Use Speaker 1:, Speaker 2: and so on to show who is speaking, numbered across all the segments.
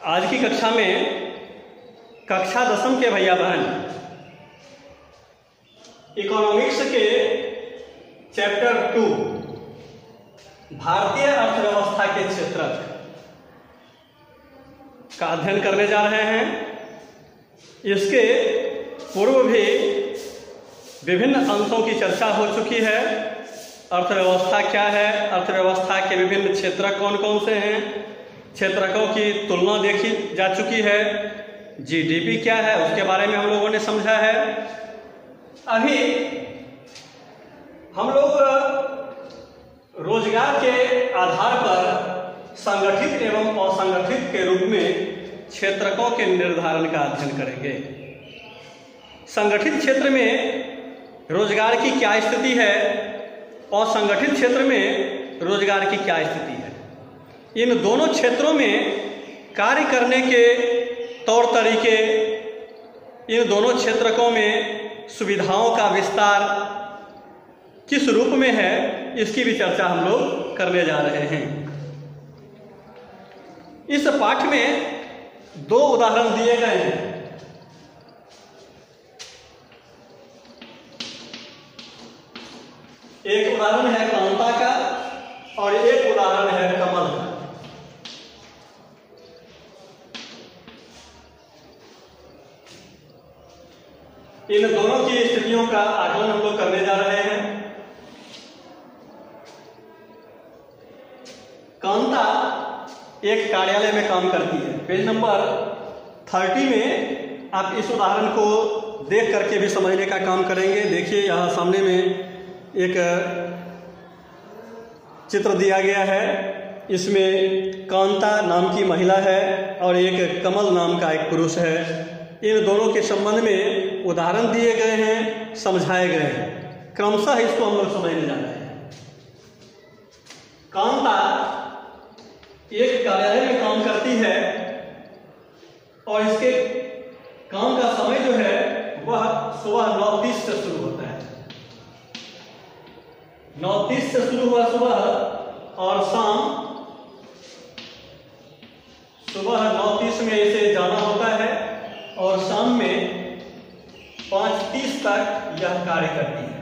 Speaker 1: आज की कक्षा में कक्षा 10वीं के भैया बहन इकोनॉमिक्स के चैप्टर 2 भारतीय अर्थव्यवस्था के क्षेत्रक का अध्ययन करने जा रहे हैं। इसके पूर्व भी विभिन्न अंशों की चर्चा हो चुकी है। अर्थव्यवस्था क्या है, अर्थव्यवस्था के विभिन्न क्षेत्रक कौन कौन से हैं, क्षेत्रकों की तुलना देखी जा चुकी है। जीडीपी क्या है उसके बारे में हम लोगों ने समझा है। अभी हम लोग रोजगार के आधार पर संगठित एवं असंगठित के रूप में क्षेत्रकों के निर्धारण का अध्ययन करेंगे। संगठित क्षेत्र में रोजगार की क्या स्थिति है, असंगठित क्षेत्र में रोजगार की क्या स्थिति है। इन दोनों क्षेत्रों में कार्य करने के तौर तरीके, इन दोनों क्षेत्रकों में सुविधाओं का विस्तार किस रूप में है, इसकी भी चर्चा हम लोग करने जा रहे हैं। इस पाठ में 2 उदाहरण दिए गए हैं। एक उदाहरण है कांता का और एक उदाहरण है कमल का। इन दोनों की स्थितियों का आकलन हम लोग करने जा रहे हैं। कांता एक कार्यालय में काम करती है। पेज नंबर 30 में आप इस उदाहरण को देख करके भी समझने का काम करेंगे। देखिए यहाँ सामने में एक चित्र दिया गया है। इसमें कांता नाम की महिला है और एक कमल नाम का एक पुरुष है। इन दोनों के संबंध में उदाहरण दिए गए हैं, समझाए गए हैं। क्रमशः इसको हम लोग समझने जा रहे हैं। कांता एक कार्यालय में काम करती है और इसके काम का समय जो है वह सुबह 9:30 से शुरू होता है। 9:30 से शुरू हुआ सुबह और शाम सुबह 9:30 में इसे जाना होता है और शाम में 5:30 तक यह कार्य करती है।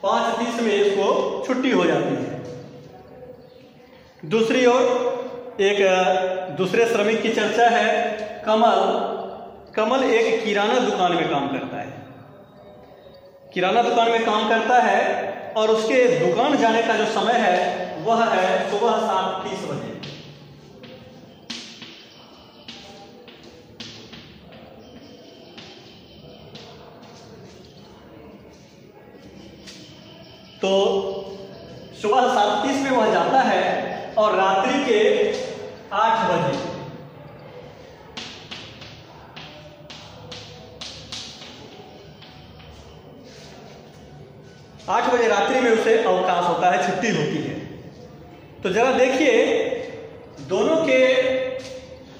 Speaker 1: 5:30 में इसको छुट्टी हो जाती है। दूसरी ओर एक दूसरे श्रमिक की चर्चा है, कमल। कमल एक किराना दुकान में काम करता है। किराना दुकान में काम करता है और उसके दुकान जाने का जो समय है वह है सुबह 7:30 बजे। तो सुबह 7:30 में वह जाता है और रात्रि के 8 बजे 8 बजे रात्रि में उसे अवकाश होता है, छुट्टी होती है। तो जरा देखिए दोनों के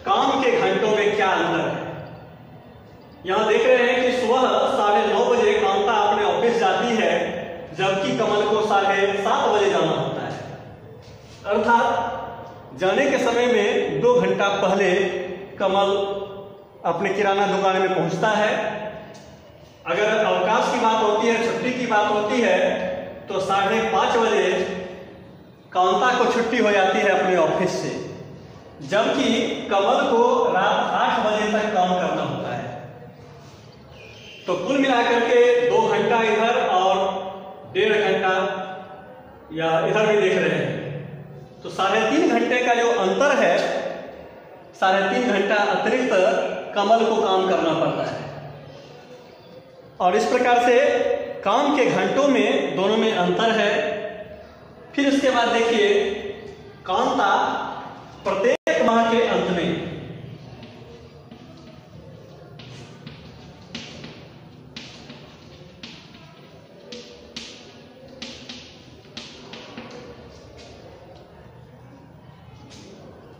Speaker 1: काम के घंटों में क्या अंतर है। यहां देख रहे हैं कि सुबह 9:30 बजे कांता अपने ऑफिस जाती है, जबकि कमल को 7:30 बजे जाना होता है। अर्थात जाने के समय में 2 घंटा पहले कमल अपने किराना दुकान में पहुंचता है। अगर अवकाश की बात होती है, छुट्टी की बात होती है, तो 5:30 बजे कांता को छुट्टी हो जाती है अपने ऑफिस से, जबकि कमल को रात 8 बजे तक काम करना होता है। तो कुल मिलाकर के 2 घंटा इधर और 1.5 घंटा या इधर भी देख रहे हैं, तो 3.5 घंटे का जो अंतर है, 3.5 घंटा अतिरिक्त कमल को काम करना पड़ता है। और इस प्रकार से काम के घंटों में दोनों में अंतर है। फिर इसके बाद देखिए कांता प्रत्येक माह के अंत में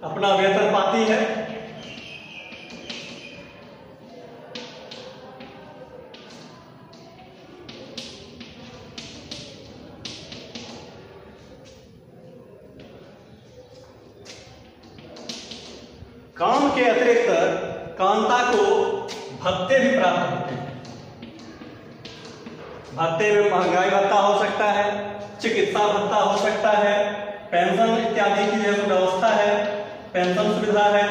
Speaker 1: अपना वेतन पाती है। काम के अतिरिक्त कांता को भत्ते भी प्राप्त होते हैं। भत्ते में महंगाई भत्ता हो सकता है, चिकित्सा भत्ता हो सकता है, पेंशन इत्यादि की जो व्यवस्था है, पेंशन सुविधा है,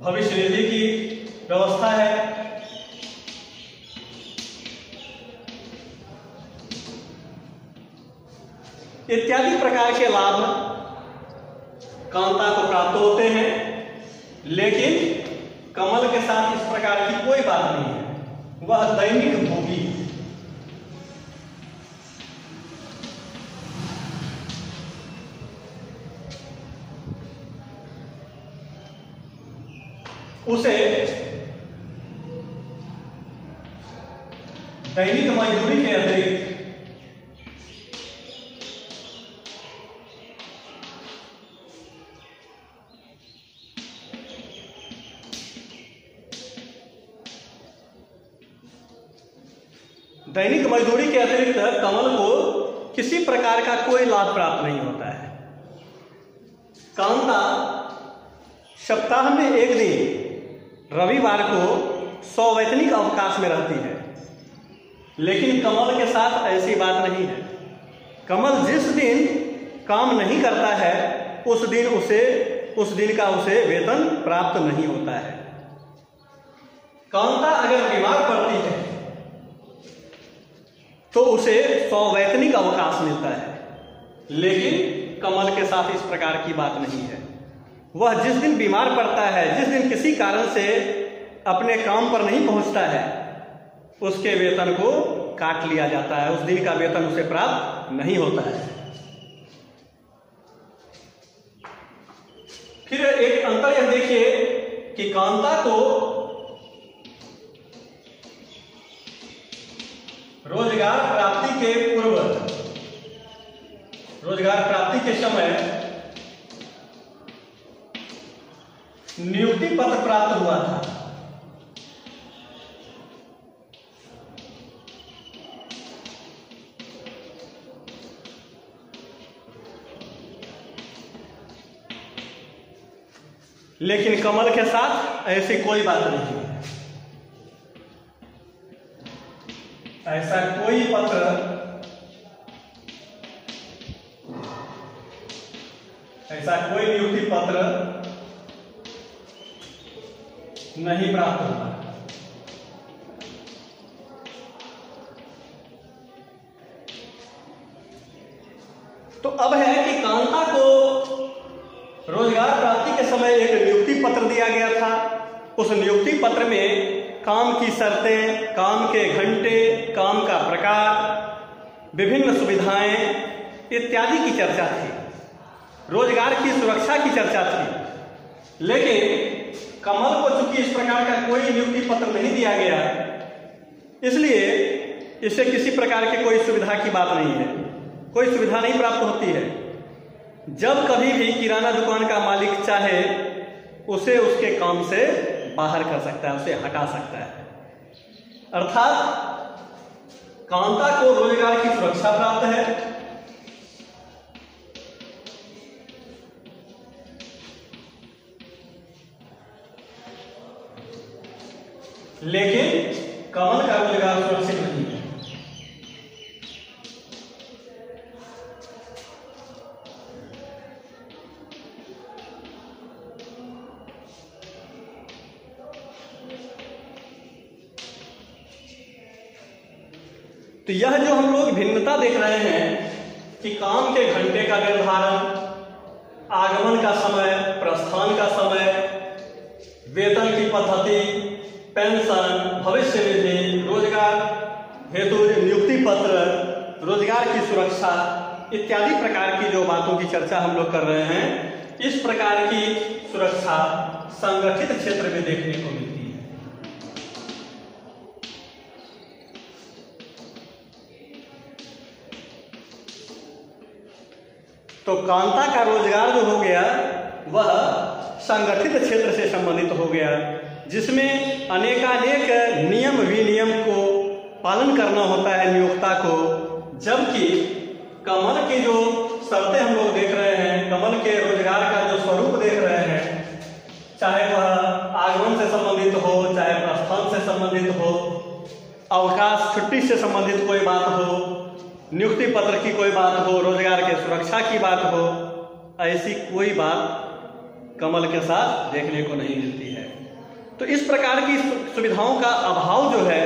Speaker 1: भविष्य निधि की व्यवस्था है। इत्यादि प्रकार के लाभ कांता को प्राप्त होते हैं, लेकिन कमल के साथ इस प्रकार की कोई बात नहीं है, वह दैनिक भोगी है। उसे दैनिक मजदूरी के अतिरिक्त कमल को किसी प्रकार का कोई लाभ प्राप्त नहीं होता है। कांता सप्ताह में एक दिन रविवार को सवैतनिक अवकाश में रहती है, लेकिन कमल के साथ ऐसी बात नहीं है। कमल जिस दिन काम नहीं करता है उस दिन का उसे वेतन प्राप्त नहीं होता है। कांता अगर बीमार पड़ती है तो उसे सवैतनिक अवकाश मिलता है, लेकिन कमल के साथ इस प्रकार की बात नहीं है। वह जिस दिन बीमार पड़ता है, जिस दिन किसी कारण से अपने काम पर नहीं पहुंचता है, उसके वेतन को काट लिया जाता है, उस दिन का वेतन उसे प्राप्त नहीं होता है। फिर एक अंतर यह देखिए कि कांता को रोजगार प्राप्ति के पूर्व, रोजगार प्राप्ति के समय नियुक्ति पत्र प्राप्त हुआ था। लेकिन कमल के साथ ऐसी कोई बात नहीं है। ऐसा कोई पत्र नियुक्ति पत्र नहीं प्राप्त होता। तो अब है कि कांता को रोजगार प्राप्ति के समय एक नियुक्ति पत्र दिया गया था। उस नियुक्ति पत्र में काम की शर्तें, काम के घंटे, काम का प्रकार, विभिन्न सुविधाएं इत्यादि की चर्चा थी, रोजगार की सुरक्षा की चर्चा थी। लेकिन कमल को चूंकि इस प्रकार का कोई नियुक्ति पत्र नहीं दिया गया, इसलिए इसे किसी प्रकार के कोई सुविधा की बात नहीं है, कोई सुविधा नहीं प्राप्त होती है। जब कभी भी किराना दुकान का मालिक चाहे उसे उसके काम से बाहर कर सकता है, उसे हटा सकता है। अर्थात कांता को रोजगार की सुरक्षा प्राप्त है, लेकिन कमल का रोजगार सुरक्षित नहीं है। तो यह जो हम लोग भिन्नता देख रहे हैं कि काम के घंटे का निर्धारण, आगमन का समय, प्रस्थान का समय, वेतन की पद्धति, पेंशन, भविष्य निधि, रोजगार हेतु नियुक्ति पत्र, रोजगार की सुरक्षा इत्यादि प्रकार की जो बातों की चर्चा हम लोग कर रहे हैं, इस प्रकार की सुरक्षा संगठित क्षेत्र में देखने को मिलती है। तो कांता का रोजगार जो हो गया वह संगठित क्षेत्र से संबंधित हो गया, जिसमें अनेकानेक नियम विनियम को पालन करना होता है नियोक्ता को। जबकि कमल की जो शर्तें हम लोग देख रहे हैं, कमल के रोजगार का स्वरूप देख रहे हैं, चाहे वह आगमन से संबंधित हो, चाहे प्रस्थान से संबंधित हो, अवकाश छुट्टी से संबंधित कोई बात हो, नियुक्ति पत्र की कोई बात हो, रोजगार के सुरक्षा की बात हो, ऐसी कोई बात कमल के साथ देखने को नहीं मिलती है। तो इस प्रकार की सुविधाओं का अभाव जो है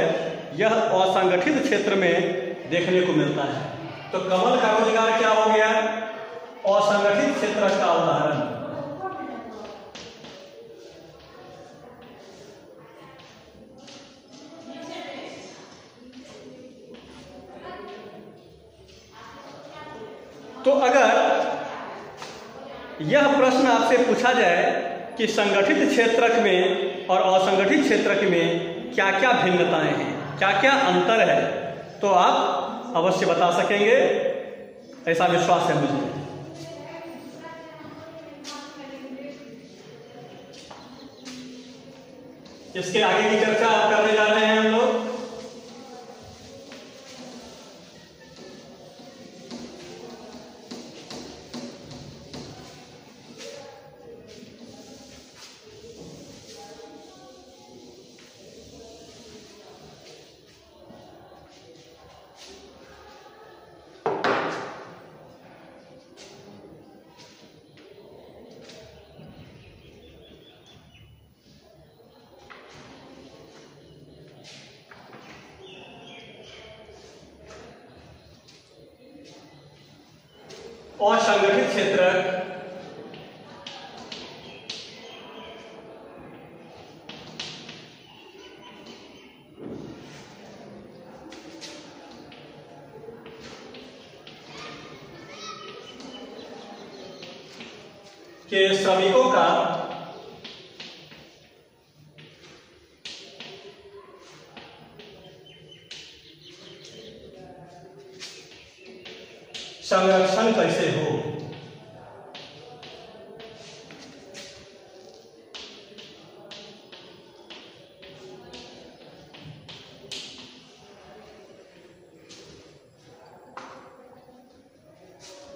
Speaker 1: यह असंगठित क्षेत्र में देखने को मिलता है। तो कमल का रोजगार क्या हो गया? असंगठित क्षेत्र का उदाहरण। तो अगर यह प्रश्न आपसे पूछा जाए कि संगठित क्षेत्रक में और असंगठित क्षेत्रक में क्या क्या भिन्नताएं हैं, क्या क्या अंतर है, तो आप अवश्य बता सकेंगे, ऐसा विश्वास है मुझे। इसके आगे की चर्चा आप करने जा रहे हैं हम लोग। असंगठित क्षेत्र के श्रमिकों का संरक्षण कैसे हो।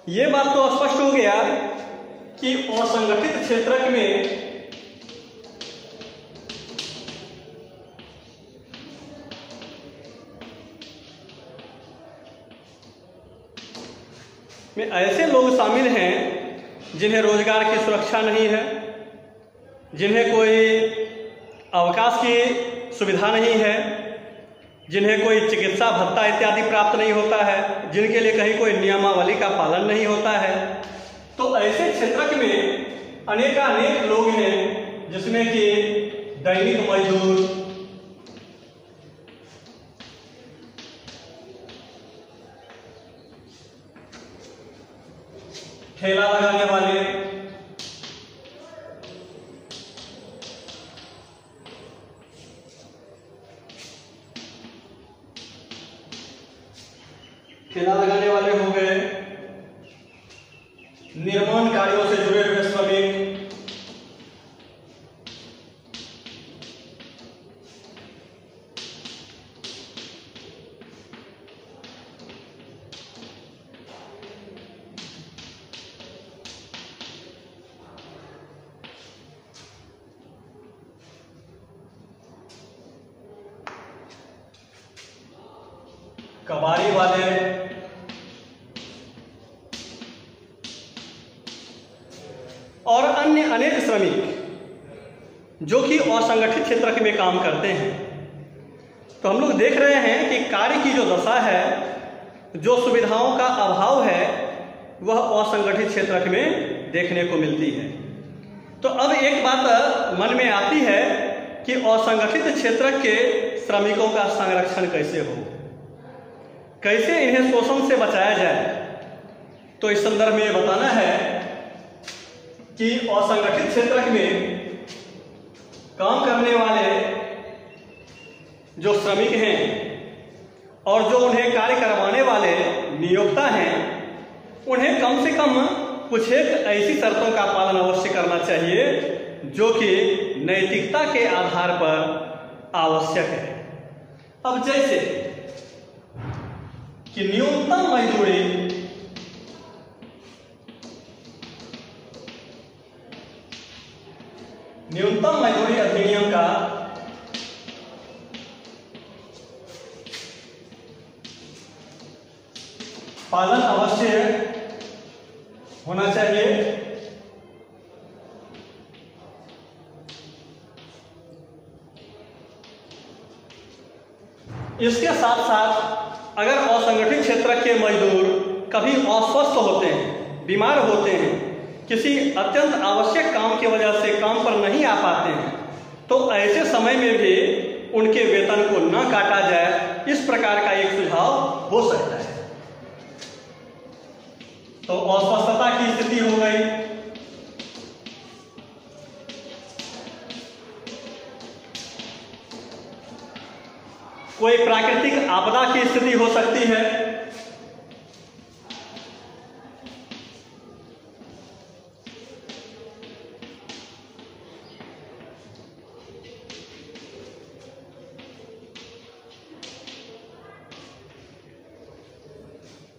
Speaker 1: ये बात तो स्पष्ट हो गया कि असंगठित क्षेत्र में ऐसे लोग शामिल हैं जिन्हें रोजगार की सुरक्षा नहीं है, जिन्हें कोई अवकाश की सुविधा नहीं है, जिन्हें कोई चिकित्सा भत्ता इत्यादि प्राप्त नहीं होता है, जिनके लिए कहीं कोई नियमावली का पालन नहीं होता है। तो ऐसे क्षेत्र में अनेकानेक लोग हैं जिसमें कि दैनिक मजदूर, ठेला लगाने वाले, हो गए, निर्माण कार्यों से जुड़े हुए श्रमिक, कबाड़ी वाले, और अन्य अनेक श्रमिक जो कि असंगठित क्षेत्र में काम करते हैं। तो हम लोग देख रहे हैं कि कार्य की जो दशा है, जो सुविधाओं का अभाव है, वह असंगठित क्षेत्र में देखने को मिलती है। तो अब एक बात मन में आती है कि असंगठित क्षेत्र के श्रमिकों का संरक्षण कैसे हो, कैसे इन्हें शोषण से बचाया जाए। तो इस संदर्भ में बताना है कि असंगठित क्षेत्र में काम करने वाले जो श्रमिक हैं और जो उन्हें कार्य करवाने वाले नियोक्ता हैं, उन्हें कम से कम कुछ एक ऐसी शर्तों का पालन अवश्य करना चाहिए जो कि नैतिकता के आधार पर आवश्यक है। अब जैसे कि न्यूनतम मजदूरी न्यूनतम मजदूरी अधिनियम का पालन अवश्य होना चाहिए। इसके साथ साथ अगर असंगठित क्षेत्र के मजदूर कभी अस्वस्थ होते हैं, बीमार होते हैं, किसी अत्यंत आवश्यक काम की वजह से काम पर नहीं आ पाते हैं, तो ऐसे समय में भी उनके वेतन को न काटा जाए, इस प्रकार का एक सुझाव हो सकता है। तो अस्वस्थता की स्थिति हो गई, कोई प्राकृतिक आपदा की स्थिति हो सकती है,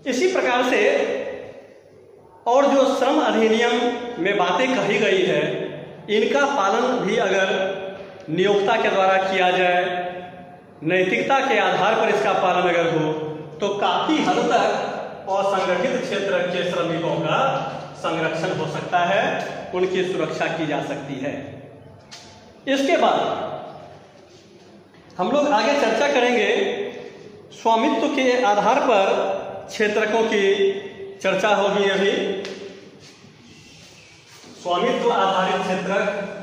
Speaker 1: इसी प्रकार से और जो श्रम अधिनियम में बातें कही गई है, इनका पालन भी अगर नियोक्ता के द्वारा किया जाए, नैतिकता के आधार पर इसका पालन अगर हो, तो काफी हद तक असंगठित क्षेत्र के श्रमिकों का संरक्षण हो सकता है, उनकी सुरक्षा की जा सकती है। इसके बाद हम लोग आगे चर्चा करेंगे स्वामित्व के आधार पर क्षेत्रकों की चर्चा होगी। अभी स्वामित्व आधारित क्षेत्रक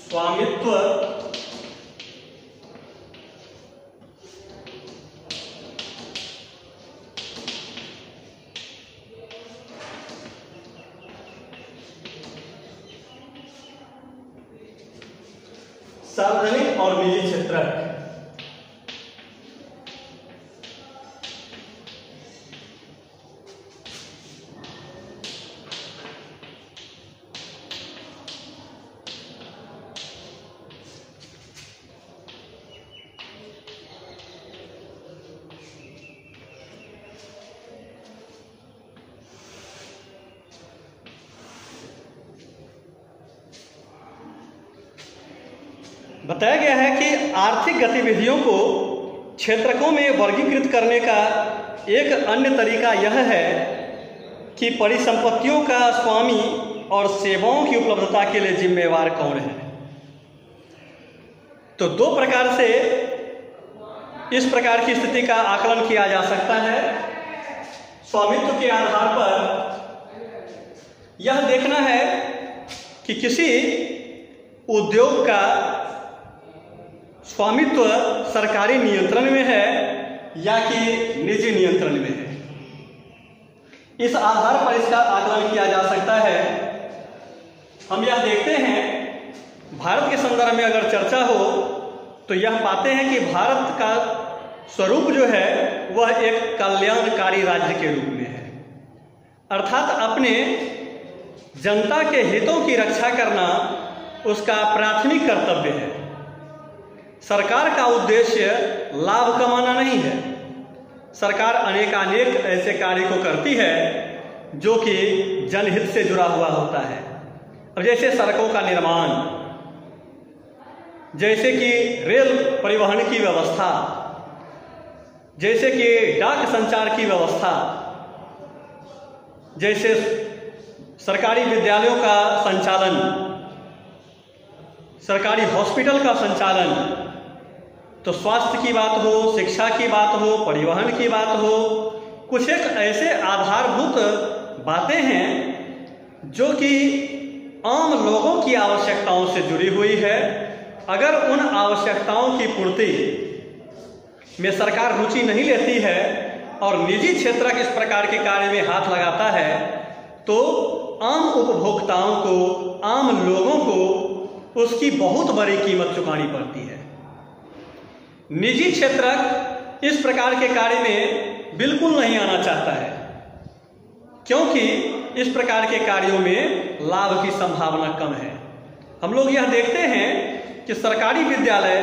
Speaker 1: स्वामित्व सार्वजनिक और निजी क्षेत्र बताया गया है कि आर्थिक गतिविधियों को क्षेत्रकों में वर्गीकृत करने का एक अन्य तरीका यह है कि परिसंपत्तियों का स्वामी और सेवाओं की उपलब्धता के लिए जिम्मेवार कौन है। तो दो प्रकार से इस प्रकार की स्थिति का आकलन किया जा सकता है। स्वामित्व के आधार पर यह देखना है कि किसी उद्योग का स्वामित्व सरकारी नियंत्रण में है या कि निजी नियंत्रण में है। इस आधार पर इसका आकलन किया जा सकता है। हम यह देखते हैं, भारत के संदर्भ में अगर चर्चा हो तो यह पाते हैं कि भारत का स्वरूप जो है वह एक कल्याणकारी राज्य के रूप में है, अर्थात अपने जनता के हितों की रक्षा करना उसका प्राथमिक कर्तव्य है। सरकार का उद्देश्य लाभ कमाना नहीं है। सरकार अनेकानेक ऐसे कार्य को करती है जो कि जनहित से जुड़ा हुआ होता है। अब जैसे सड़कों का निर्माण, जैसे कि रेल परिवहन की व्यवस्था, जैसे कि डाक संचार की व्यवस्था, जैसे सरकारी विद्यालयों का संचालन, सरकारी हॉस्पिटल का संचालन, तो स्वास्थ्य की बात हो, शिक्षा की बात हो, परिवहन की बात हो, कुछ एक ऐसे आधारभूत बातें हैं जो कि आम लोगों की आवश्यकताओं से जुड़ी हुई है। अगर उन आवश्यकताओं की पूर्ति में सरकार रुचि नहीं लेती है और निजी क्षेत्र इस प्रकार के कार्य में हाथ लगाता है, तो आम उपभोक्ताओं को, आम लोगों को उसकी बहुत बड़ी कीमत चुकानी पड़ती है। निजी क्षेत्र इस प्रकार के कार्य में बिल्कुल नहीं आना चाहता है, क्योंकि इस प्रकार के कार्यों में लाभ की संभावना कम है। हम लोग यह देखते हैं कि सरकारी विद्यालय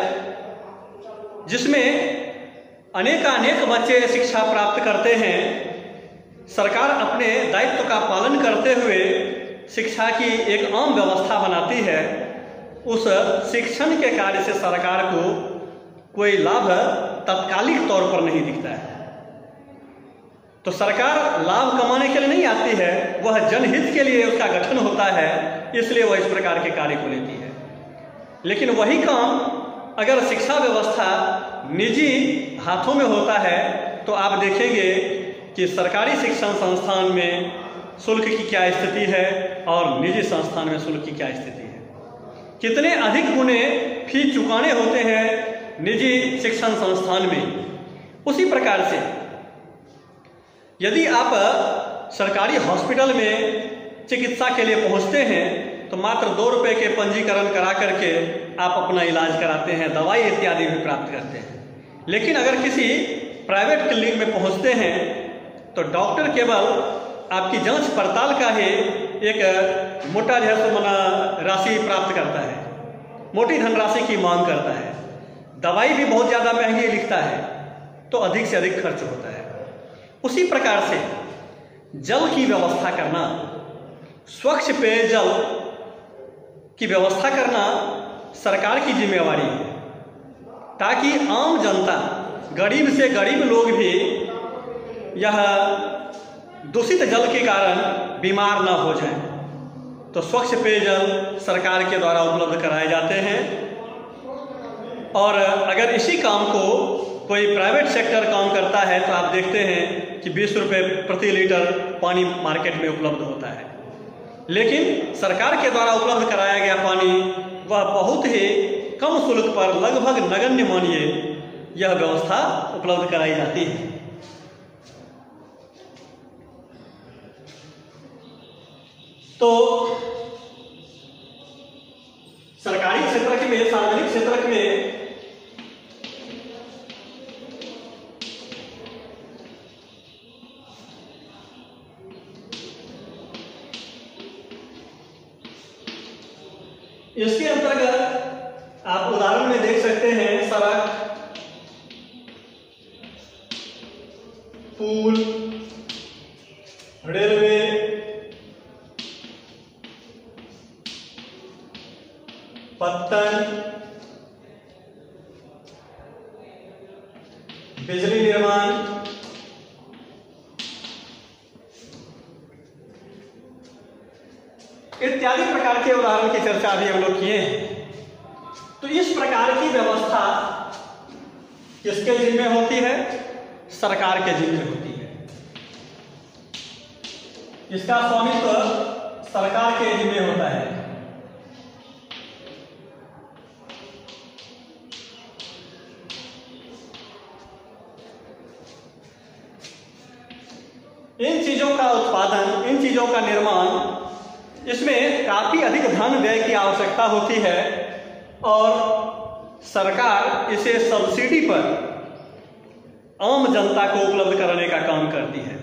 Speaker 1: जिसमें अनेकानेक बच्चे शिक्षा प्राप्त करते हैं, सरकार अपने दायित्व का पालन करते हुए शिक्षा की एक आम व्यवस्था बनाती है। उस शिक्षण के कार्य से सरकार को कोई लाभ तात्कालिक तौर पर नहीं दिखता है। तो सरकार लाभ कमाने के लिए नहीं आती है, वह जनहित के लिए उसका गठन होता है, इसलिए वह इस प्रकार के कार्य को लेती है। लेकिन वही काम अगर शिक्षा व्यवस्था निजी हाथों में होता है तो आप देखेंगे कि सरकारी शिक्षण संस्थान में शुल्क की क्या स्थिति है और निजी संस्थान में शुल्क की क्या स्थिति है। कितने अधिक गुने फी चुकाने होते हैं निजी शिक्षण संस्थान में। उसी प्रकार से यदि आप सरकारी हॉस्पिटल में चिकित्सा के लिए पहुंचते हैं तो मात्र 2 रुपये के पंजीकरण करा करके आप अपना इलाज कराते हैं, दवाई इत्यादि भी प्राप्त करते हैं। लेकिन अगर किसी प्राइवेट क्लिनिक में पहुंचते हैं तो डॉक्टर केवल आपकी जांच पड़ताल का ही एक मोटा राशि प्राप्त करता है, मोटी धनराशि की मांग करता है, दवाई भी बहुत ज़्यादा महंगी लिखता है, तो अधिक से अधिक खर्च होता है। उसी प्रकार से जल की व्यवस्था करना, स्वच्छ पेयजल की व्यवस्था करना सरकार की जिम्मेवारी है, ताकि आम जनता, गरीब से गरीब लोग भी यह दूषित जल के कारण बीमार न हो जाएं। तो स्वच्छ पेयजल सरकार के द्वारा उपलब्ध कराए जाते हैं। और अगर इसी काम को कोई प्राइवेट सेक्टर काम करता है तो आप देखते हैं कि 20 रुपये प्रति लीटर पानी मार्केट में उपलब्ध होता है। लेकिन सरकार के द्वारा उपलब्ध कराया गया पानी वह बहुत ही कम शुल्क पर, लगभग नगण्य मानिए, यह व्यवस्था उपलब्ध कराई जाती है। तो सरकारी क्षेत्र में, सार्वजनिक क्षेत्र में इसके अंतर्गत आप उदाहरण में देख सकते हैं सड़क, पुल, रेलवे, पत्तन, बिजली निर्माण, इत्यादि प्रकार के उदाहरण की चर्चा भी हम लोग किए हैं। तो इस प्रकार की व्यवस्था किसके जिम्मे होती है? सरकार के जिम्मे होती है। इसका स्वामित्व सरकार के जिम्मे होता है। इन चीजों का उत्पादन, इन चीजों का निर्माण, इसमें काफी अधिक धन व्यय की आवश्यकता होती है और सरकार इसे सब्सिडी पर आम जनता को उपलब्ध कराने का काम करती है।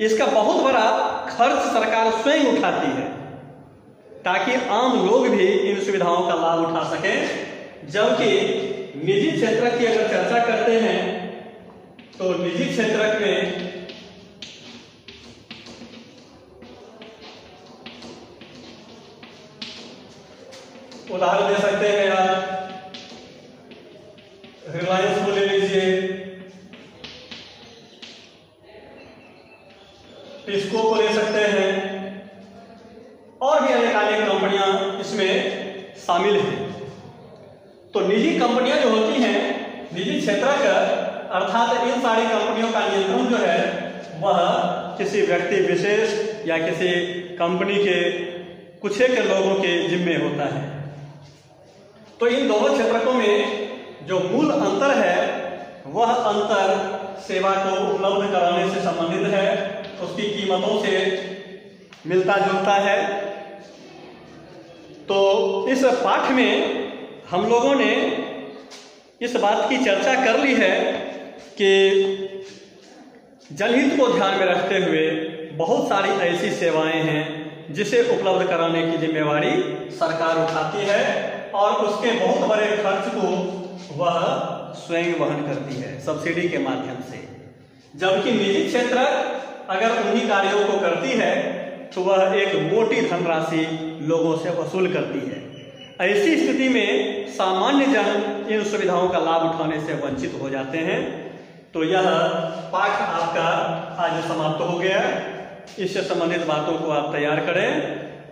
Speaker 1: इसका बहुत बड़ा खर्च सरकार स्वयं उठाती है ताकि आम लोग भी इन सुविधाओं का लाभ उठा सकें। जबकि निजी क्षेत्र की अगर चर्चा करते हैं तो निजी क्षेत्र में उदाहरण दे सकते हैं आप, रिलायंस को ले लीजिए, टिस्को को ले सकते हैं, और भी अनेक कंपनियां इसमें शामिल हैं। तो निजी कंपनियां जो होती हैं, निजी क्षेत्र का अर्थात इन सारी कंपनियों का नियंत्रण जो है वह किसी व्यक्ति विशेष या किसी कंपनी के कुछ एक लोगों के जिम्मे होता है। तो इन दोनों क्षेत्रों में जो मूल अंतर है वह अंतर सेवा को उपलब्ध कराने से संबंधित है, उसकी कीमतों से मिलता जुलता है। तो इस पाठ में हम लोगों ने इस बात की चर्चा कर ली है कि जनहित को ध्यान में रखते हुए बहुत सारी ऐसी सेवाएं हैं जिसे उपलब्ध कराने की जिम्मेवारी सरकार उठाती है और उसके बहुत बड़े खर्च को वह स्वयं वहन करती है सब्सिडी के माध्यम से। जबकि निजी क्षेत्र अगर उन्हीं कार्यों को करती है तो वह एक मोटी धनराशि लोगों से वसूल करती है। ऐसी स्थिति में सामान्य जन इन सुविधाओं का लाभ उठाने से वंचित हो जाते हैं। तो यह पाठ आपका आज समाप्त हो गया। इससे संबंधित बातों को आप तैयार करें।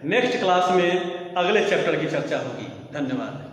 Speaker 1: नेक्स्ट क्लास में अगले चैप्टर की चर्चा होगी। धन्यवाद।